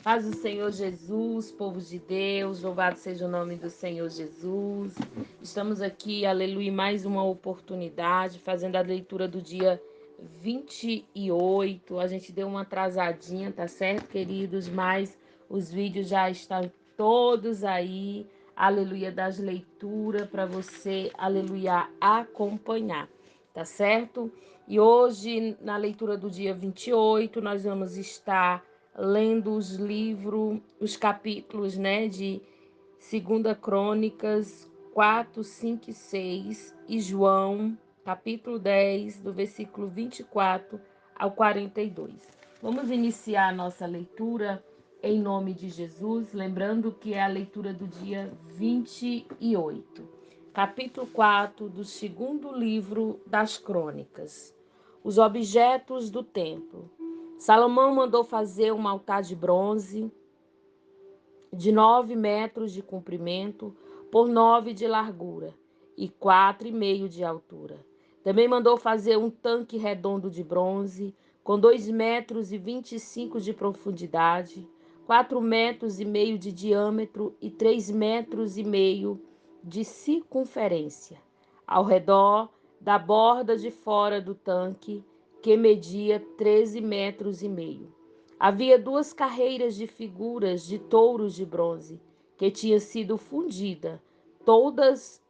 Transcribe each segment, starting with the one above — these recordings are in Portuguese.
Paz do Senhor Jesus, povo de Deus, louvado seja o nome do Senhor Jesus. Estamos aqui, aleluia, mais uma oportunidade, fazendo a leitura do dia 28. A gente deu uma atrasadinha, tá certo, queridos? Mas os vídeos já estão todos aí, aleluia, das leituras para você, aleluia, acompanhar, tá certo? E hoje, na leitura do dia 28, nós vamos estar lendo os livros, os capítulos, né, de 2 Crônicas 4, 5 e 6 e João, capítulo 10, do versículo 24 ao 42. Vamos iniciar a nossa leitura em nome de Jesus, lembrando que é a leitura do dia 28. Capítulo 4 do segundo livro das Crônicas. Os objetos do templo. Salomão mandou fazer um altar de bronze de 9 metros de comprimento por 9 de largura e 4,5 de altura. Também mandou fazer um tanque redondo de bronze com 2 metros e 25 de profundidade, 4 metros e meio de diâmetro e 3 metros e meio de circunferência, ao redor da borda de fora do tanque, que media 13 metros e meio. Havia 2 carreiras de figuras de touros de bronze, que tinha sido fundida, todas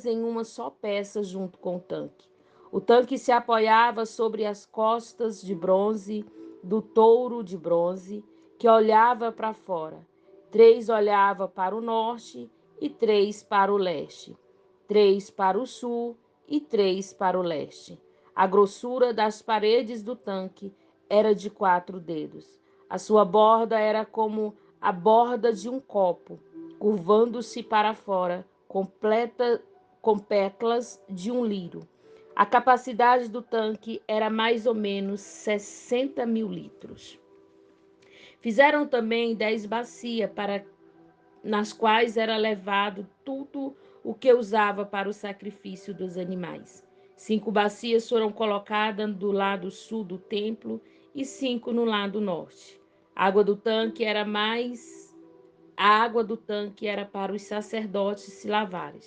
em uma só peça junto com o tanque. O tanque se apoiava sobre as costas de bronze do touro de bronze, que olhava para fora. 3 olhava para o norte e 3 para o leste, 3 para o sul e 3 para o leste. A grossura das paredes do tanque era de 4 dedos. A sua borda era como a borda de um copo, curvando-se para fora, completa com pétalas de um lírio. A capacidade do tanque era mais ou menos 60 mil litros. Fizeram também 10 bacias nas quais era levado tudo o que usava para o sacrifício dos animais. 5 bacias foram colocadas do lado sul do templo e 5 no lado norte. A água do tanque era para os sacerdotes se lavarem.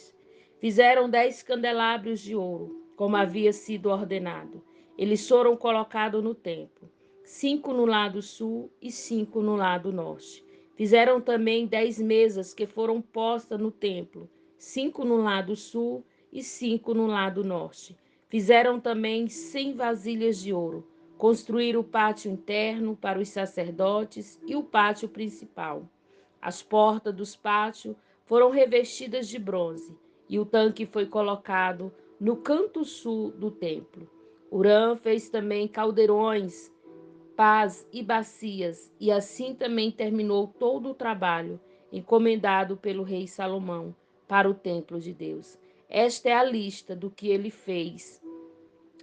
Fizeram 10 candelabros de ouro, como havia sido ordenado. Eles foram colocados no templo, 5 no lado sul e 5 no lado norte. Fizeram também 10 mesas que foram postas no templo, 5 no lado sul e 5 no lado norte. Fizeram também 100 vasilhas de ouro. Construíram o pátio interno para os sacerdotes e o pátio principal. As portas dos pátios foram revestidas de bronze e o tanque foi colocado no canto sul do templo. Hurã fez também caldeirões, pás e bacias, e assim também terminou todo o trabalho encomendado pelo rei Salomão para o templo de Deus. Esta é a lista do que ele fez: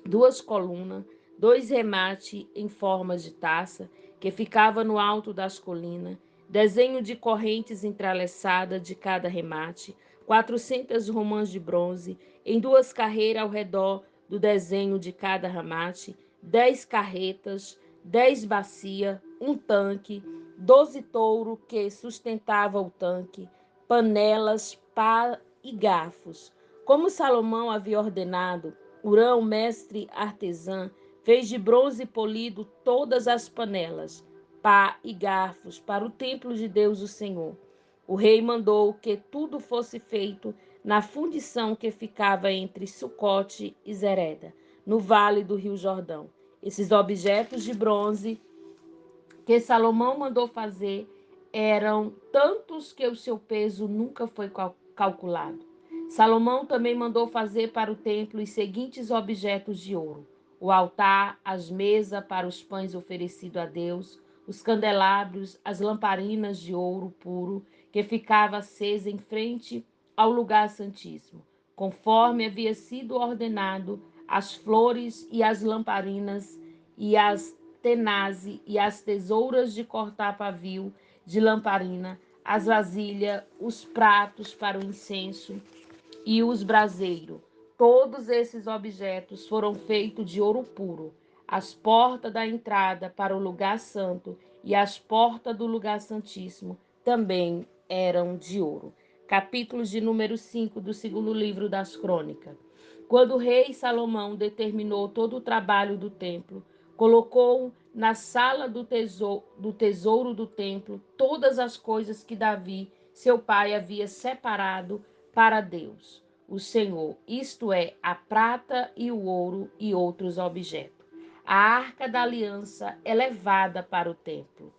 2 colunas, 2 remates em forma de taça, que ficava no alto das colinas, desenho de correntes entrelaçadas de cada remate, 400 romãs de bronze, em 2 carreiras ao redor do desenho de cada remate, 10 carretas, 10 bacias, um tanque, 12 touros que sustentava o tanque, panelas, pá e garfos. Como Salomão havia ordenado, Hurã, o mestre artesã, fez de bronze polido todas as panelas, pá e garfos para o templo de Deus o Senhor. O rei mandou que tudo fosse feito na fundição que ficava entre Sucote e Zereda, no vale do rio Jordão. Esses objetos de bronze que Salomão mandou fazer eram tantos que o seu peso nunca foi calculado. Salomão também mandou fazer para o templo os seguintes objetos de ouro: o altar, as mesas para os pães oferecidos a Deus, os candelabros, as lamparinas de ouro puro, que ficava acesa em frente ao lugar santíssimo, conforme havia sido ordenado, as flores e as lamparinas e as tenazes e as tesouras de cortar pavio de lamparina, as vasilhas, os pratos para o incenso e os braseiros. Todos esses objetos foram feitos de ouro puro. As portas da entrada para o lugar santo e as portas do lugar santíssimo também eram de ouro. Capítulo de número 5 do segundo livro das Crônicas. Quando o rei Salomão determinou todo o trabalho do templo, colocou na sala do tesouro do templo todas as coisas que Davi, seu pai, havia separado para Deus, o Senhor, isto é, a prata e o ouro e outros objetos. A arca da aliança é levada para o templo.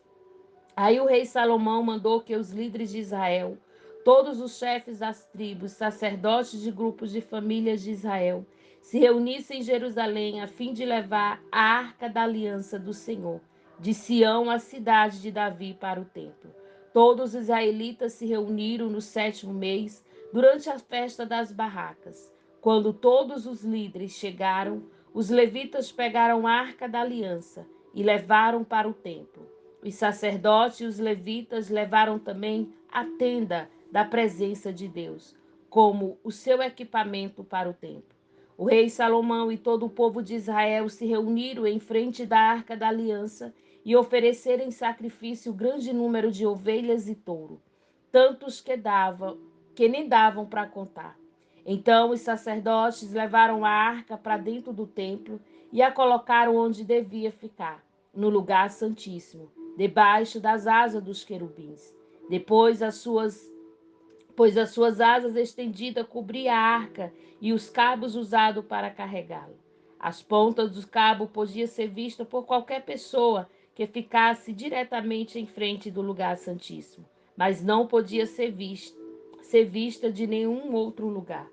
Aí o rei Salomão mandou que os líderes de Israel, todos os chefes das tribos, sacerdotes de grupos de famílias de Israel, se reunissem em Jerusalém a fim de levar a arca da aliança do Senhor, de Sião, a cidade de Davi, para o templo. Todos os israelitas se reuniram no 7º mês, durante a festa das barracas. Quando todos os líderes chegaram, os levitas pegaram a arca da aliança e levaram para o templo. Os sacerdotes e os levitas levaram também a tenda da presença de Deus, como o seu equipamento para o templo. O rei Salomão e todo o povo de Israel se reuniram em frente da arca da aliança e ofereceram em sacrifício grande número de ovelhas e touro, tantos que nem davam para contar. Então os sacerdotes levaram a arca para dentro do templo e a colocaram onde devia ficar, no lugar santíssimo, debaixo das asas dos querubins. Depois as suas asas estendidas cobriam a arca e os cabos usados para carregá-la. As pontas dos cabos podiam ser vistas por qualquer pessoa que ficasse diretamente em frente do lugar santíssimo, mas não podia ser vista de nenhum outro lugar.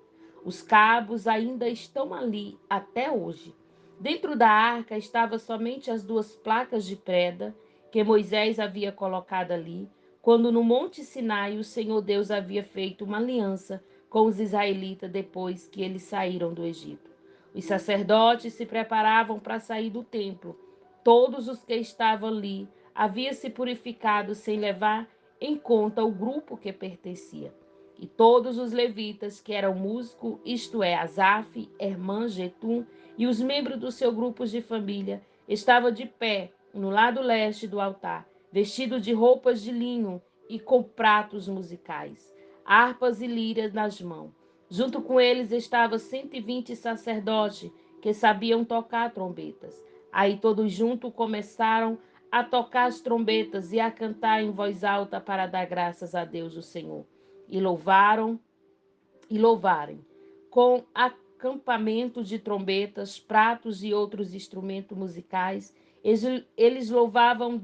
Os cabos ainda estão ali até hoje. Dentro da arca estavam somente as 2 placas de pedra que Moisés havia colocado ali, quando no Monte Sinai o Senhor Deus havia feito uma aliança com os israelitas depois que eles saíram do Egito. Os sacerdotes se preparavam para sair do templo. Todos os que estavam ali haviam se purificado sem levar em conta o grupo que pertencia. E todos os levitas, que eram músicos, isto é, Asaf, Hermã, Jetum, e os membros dos seus grupos de família, estavam de pé no lado leste do altar, vestidos de roupas de linho e com pratos musicais, harpas e liras nas mãos. Junto com eles estavam 120 sacerdotes que sabiam tocar trombetas. Aí todos juntos começaram a tocar as trombetas e a cantar em voz alta para dar graças a Deus, o Senhor. E louvarem com acampamento de trombetas, pratos e outros instrumentos musicais. Eles louvavam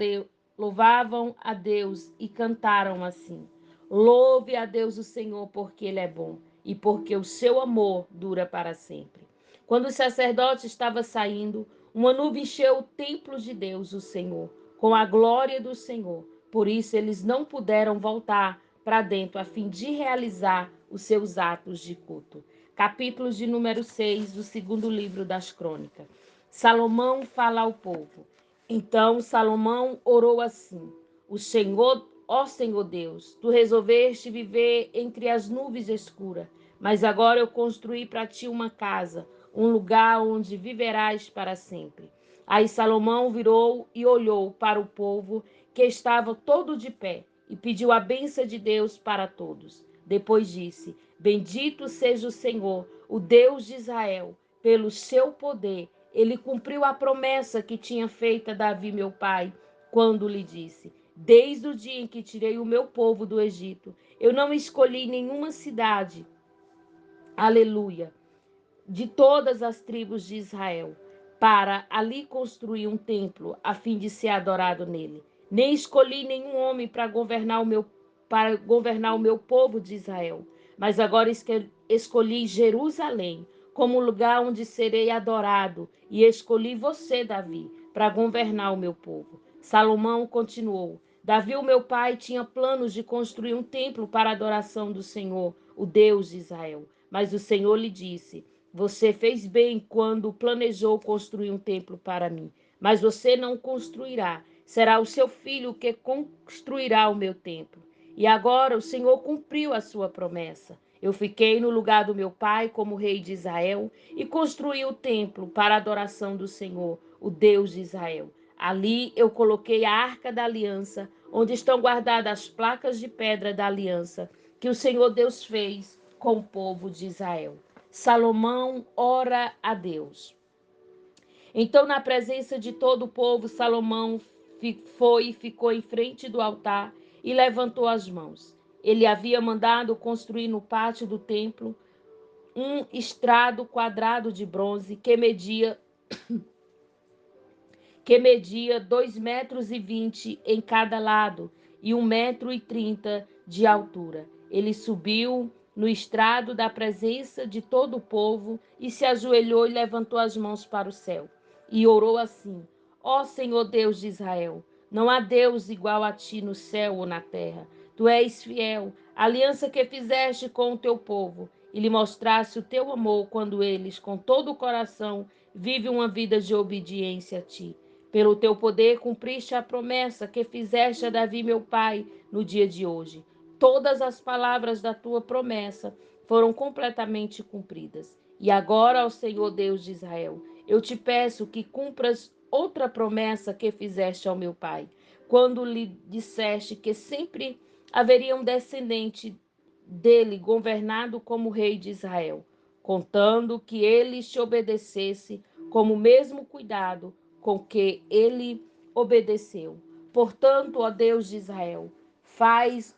a Deus e cantaram assim: Louve a Deus o Senhor, porque Ele é bom e porque o seu amor dura para sempre. Quando o sacerdote estava saindo, uma nuvem encheu o templo de Deus, o Senhor, com a glória do Senhor. Por isso eles não puderam voltar para dentro, a fim de realizar os seus atos de culto. Capítulo de número 6 do segundo livro das Crônicas. Salomão fala ao povo. Então Salomão orou assim: O Senhor, ó Senhor Deus, tu resolveste viver entre as nuvens escuras, mas agora eu construí para ti uma casa, um lugar onde viverás para sempre. Aí Salomão virou e olhou para o povo que estava todo de pé e pediu a bênção de Deus para todos. Depois disse: Bendito seja o Senhor, o Deus de Israel, pelo seu poder. Ele cumpriu a promessa que tinha feito a Davi, meu pai, quando lhe disse: Desde o dia em que tirei o meu povo do Egito, eu não escolhi nenhuma cidade. Aleluia, de todas as tribos de Israel, para ali construir um templo, a fim de ser adorado nele. Nem escolhi nenhum homem para governar o meu povo de Israel, mas agora escolhi Jerusalém como lugar onde serei adorado, e escolhi você, Davi, para governar o meu povo. Salomão continuou: Davi, o meu pai, tinha planos de construir um templo para a adoração do Senhor, o Deus de Israel. Mas o Senhor lhe disse: Você fez bem quando planejou construir um templo para mim, mas você não construirá. Será o seu filho que construirá o meu templo. E agora o Senhor cumpriu a sua promessa. Eu fiquei no lugar do meu pai como rei de Israel e construí o templo para a adoração do Senhor, o Deus de Israel. Ali eu coloquei a arca da aliança, onde estão guardadas as placas de pedra da aliança, que o Senhor Deus fez com o povo de Israel. Salomão ora a Deus. Então, na presença de todo o povo, Salomão foi e ficou em frente do altar e levantou as mãos. Ele havia mandado construir no pátio do templo um estrado quadrado de bronze que media 2,20 metros em cada lado e 1,30 metros de altura. Ele subiu no estrado da presença de todo o povo e se ajoelhou e levantou as mãos para o céu. E orou assim: Ó Senhor Deus de Israel, não há Deus igual a ti no céu ou na terra. Tu és fiel, a aliança que fizeste com o teu povo, e lhe mostraste o teu amor quando eles, com todo o coração, vivem uma vida de obediência a ti. Pelo teu poder cumpriste a promessa que fizeste a Davi, meu pai, no dia de hoje. Todas as palavras da tua promessa foram completamente cumpridas. E agora, ó Senhor Deus de Israel, eu te peço que cumpras outra promessa que fizeste ao meu pai, quando lhe disseste que sempre haveria um descendente dele governado como rei de Israel, contando que ele te obedecesse como o mesmo cuidado com que ele obedeceu. Portanto, ó Deus de Israel, faça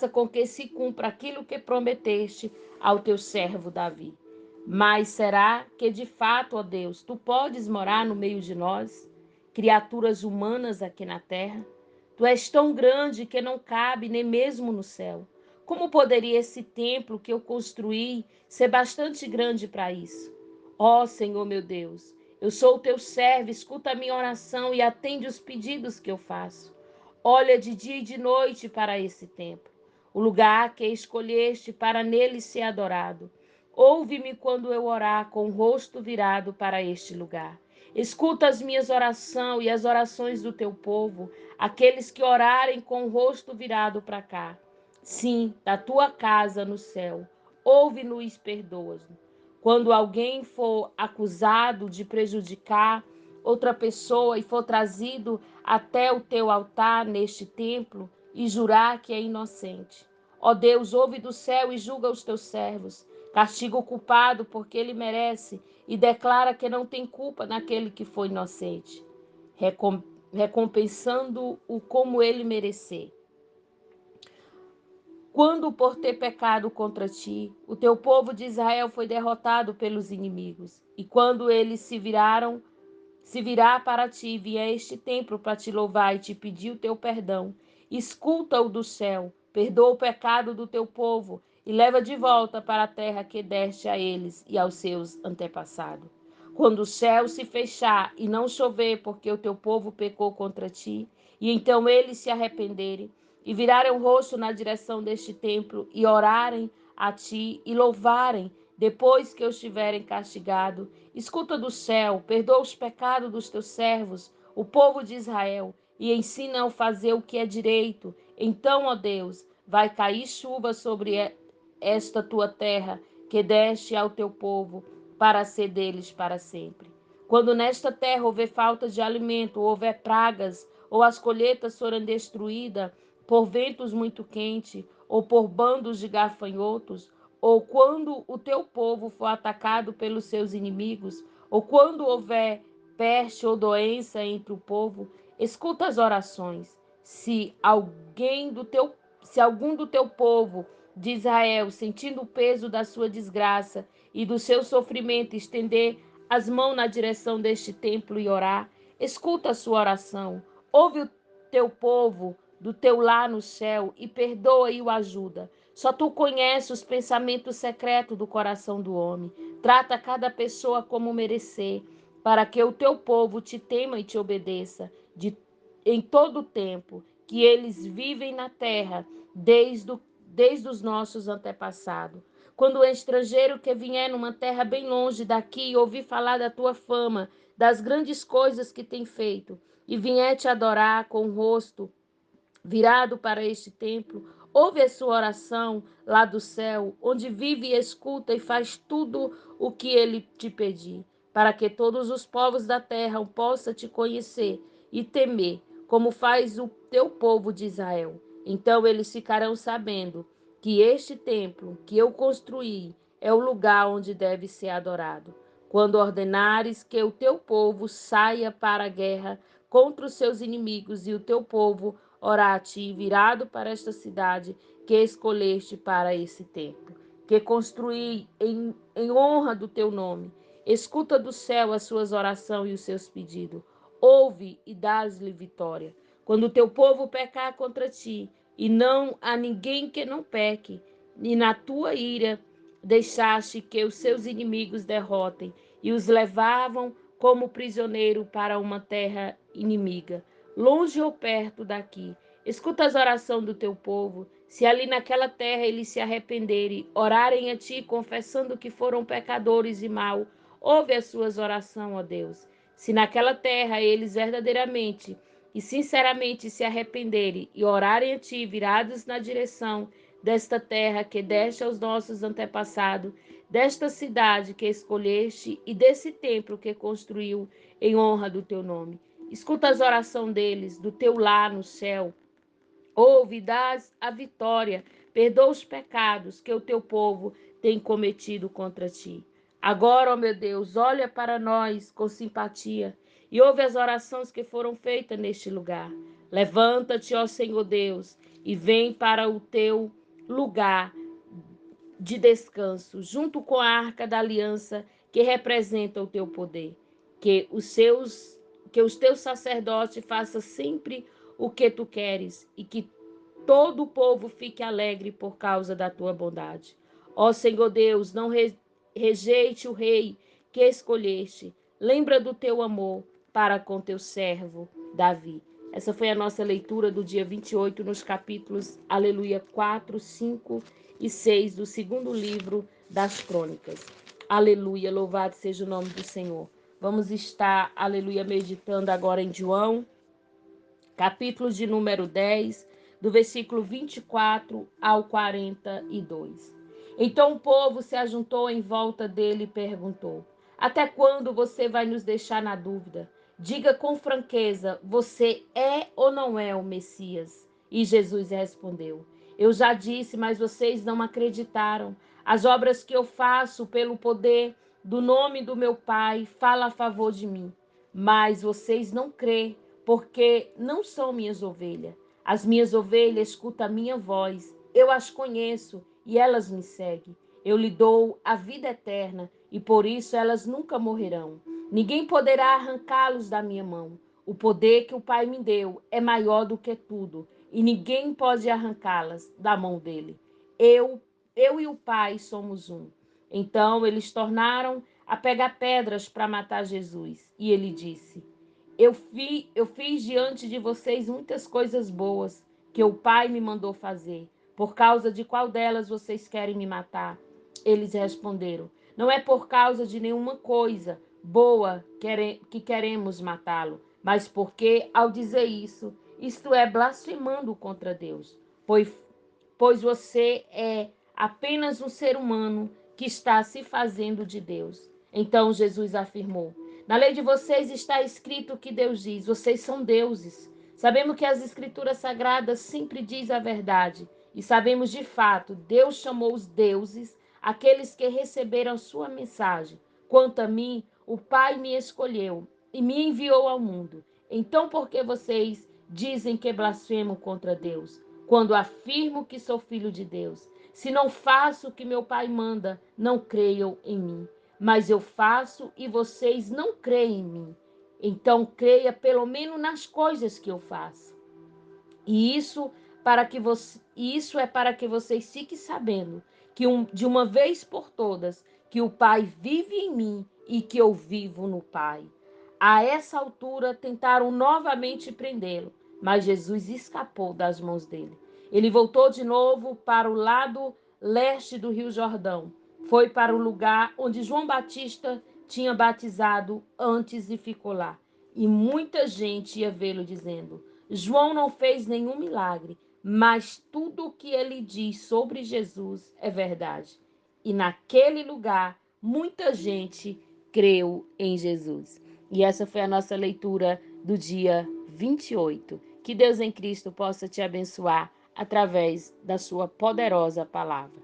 com que se cumpra aquilo que prometeste ao teu servo Davi. Mas será que de fato, ó Deus, tu podes morar no meio de nós, criaturas humanas aqui na terra? Tu és tão grande que não cabe nem mesmo no céu. Como poderia esse templo que eu construí ser bastante grande para isso? Ó Senhor meu Deus, eu sou o teu servo, escuta a minha oração e atende os pedidos que eu faço. Olha de dia e de noite para esse templo, o lugar que escolheste para nele ser adorado. Ouve-me quando eu orar com o rosto virado para este lugar. Escuta as minhas orações e as orações do teu povo, aqueles que orarem com o rosto virado para cá. Sim, da tua casa no céu. Ouve-nos e perdoa-nos. Quando alguém for acusado de prejudicar outra pessoa e for trazido até o teu altar neste templo e jurar que é inocente. Ó Deus, ouve do céu e julga os teus servos. Castiga o culpado porque ele merece e declara que não tem culpa naquele que foi inocente, recompensando-o como ele merecer. Quando por ter pecado contra ti, o teu povo de Israel foi derrotado pelos inimigos, e quando eles se virar para ti, vier a este templo para te louvar e te pedir o teu perdão, escuta-o do céu, perdoa o pecado do teu povo e leva de volta para a terra que deste a eles e aos seus antepassados. Quando o céu se fechar e não chover, porque o teu povo pecou contra ti, e então eles se arrependerem e virarem o rosto na direção deste templo e orarem a ti e louvarem, depois que eu estiverem castigado, escuta do céu, perdoa os pecados dos teus servos, o povo de Israel, e ensina a fazer o que é direito. Então, ó Deus, vai cair chuva sobre esta tua terra, que deste ao teu povo, para ser deles para sempre. Quando nesta terra houver falta de alimento, ou houver pragas, ou as colheitas forem destruídas por ventos muito quentes, ou por bandos de gafanhotos, ou quando o teu povo for atacado pelos seus inimigos, ou quando houver peste ou doença entre o povo, escuta as orações. Se algum do teu povo de Israel, sentindo o peso da sua desgraça e do seu sofrimento, estender as mãos na direção deste templo e orar, escuta a sua oração. Ouve o teu povo do teu lar no céu e perdoa e o ajuda. Só tu conheces os pensamentos secretos do coração do homem. Trata cada pessoa como merecer, para que o teu povo te tema e te obedeça em todo o tempo que eles vivem na terra, desde os nossos antepassados. Quando o estrangeiro que vier numa terra bem longe daqui e ouvir falar da tua fama, das grandes coisas que tem feito, e vier te adorar com o rosto virado para este templo, ouve a sua oração lá do céu, onde vive e escuta e faz tudo o que ele te pedir. para que todos os povos da terra possam te conhecer e temer, como faz o teu povo de Israel. Então eles ficarão sabendo que este templo que eu construí é o lugar onde deve ser adorado. Quando ordenares que o teu povo saia para a guerra contra os seus inimigos e o teu povo orar a ti, virado para esta cidade que escolheste para esse templo, que construí em honra do teu nome. Escuta do céu as suas orações e os seus pedidos. Ouve e dás-lhe vitória. Quando o teu povo pecar contra ti, e não há ninguém que não peque, e na tua ira deixaste que os seus inimigos derrotem, e os levavam como prisioneiro para uma terra inimiga, longe ou perto daqui. Escuta as orações do teu povo. Se ali naquela terra eles se arrependerem, orarem a ti, confessando que foram pecadores e mal, ouve as suas orações, ó Deus. Se naquela terra eles verdadeiramente e sinceramente se arrependerem e orarem a ti, virados na direção desta terra que deste aos nossos antepassados, desta cidade que escolheste e desse templo que construiu em honra do teu nome. Escuta as orações deles, do teu lar no céu. Ouve e dás a vitória, perdoa os pecados que o teu povo tem cometido contra ti. Agora, ó meu Deus, olha para nós com simpatia e ouve as orações que foram feitas neste lugar. Levanta-te, ó Senhor Deus, e vem para o teu lugar de descanso, junto com a arca da aliança que representa o teu poder. Que os teus sacerdotes façam sempre o que tu queres e que todo o povo fique alegre por causa da tua bondade. Ó Senhor Deus, não rejeite o rei que escolheste. Lembra do teu amor para com teu servo Davi. Essa foi a nossa leitura do dia 28 nos capítulos, aleluia, 4, 5 e 6 do segundo livro das Crônicas. Aleluia, louvado seja o nome do Senhor. Vamos estar, aleluia, meditando agora em João, capítulo de número 10, do versículo 24 ao 42. Então o povo se ajuntou em volta dele e perguntou: Até quando você vai nos deixar na dúvida? Diga com franqueza: você é ou não é o Messias? E Jesus respondeu: Eu já disse, mas vocês não acreditaram. As obras que eu faço pelo poder do nome do meu Pai falam a favor de mim. Mas vocês não crêem, porque não são minhas ovelhas. As minhas ovelhas escutam a minha voz. Eu as conheço e elas me seguem. Eu lhe dou a vida eterna e por isso elas nunca morrerão. Ninguém poderá arrancá-los da minha mão. O poder que o Pai me deu é maior do que tudo e ninguém pode arrancá-las da mão dele. Eu e o Pai somos um. Então eles tornaram a pegar pedras para matar Jesus. E ele disse: eu fiz diante de vocês muitas coisas boas que o Pai me mandou fazer. Por causa de qual delas vocês querem me matar? Eles responderam: Não é por causa de nenhuma coisa boa que queremos matá-lo, mas porque, ao dizer isso, isto é blasfemando contra Deus. Pois você é apenas um ser humano que está se fazendo de Deus. Então Jesus afirmou: Na lei de vocês está escrito que Deus diz: vocês são deuses. Sabemos que as escrituras sagradas sempre diz a verdade. E sabemos de fato, Deus chamou os deuses aqueles que receberam sua mensagem. Quanto a mim, o Pai me escolheu e me enviou ao mundo. Então, por que vocês dizem que blasfemo contra Deus? Quando afirmo que sou filho de Deus. Se não faço o que meu Pai manda, não creiam em mim. Mas eu faço e vocês não creem em mim. Então creia pelo menos nas coisas que eu faço. E isso é para que vocês fiquem sabendo que de uma vez por todas que o Pai vive em mim e que eu vivo no Pai. A essa altura tentaram novamente prendê-lo, mas Jesus escapou das mãos dele. Ele voltou de novo para o lado leste do Rio Jordão. Foi para o lugar onde João Batista tinha batizado antes e ficou lá. E muita gente ia vê-lo dizendo: João não fez nenhum milagre, mas tudo o que ele diz sobre Jesus é verdade. E naquele lugar, muita gente creu em Jesus. E essa foi a nossa leitura do dia 28. Que Deus em Cristo possa te abençoar através da sua poderosa palavra.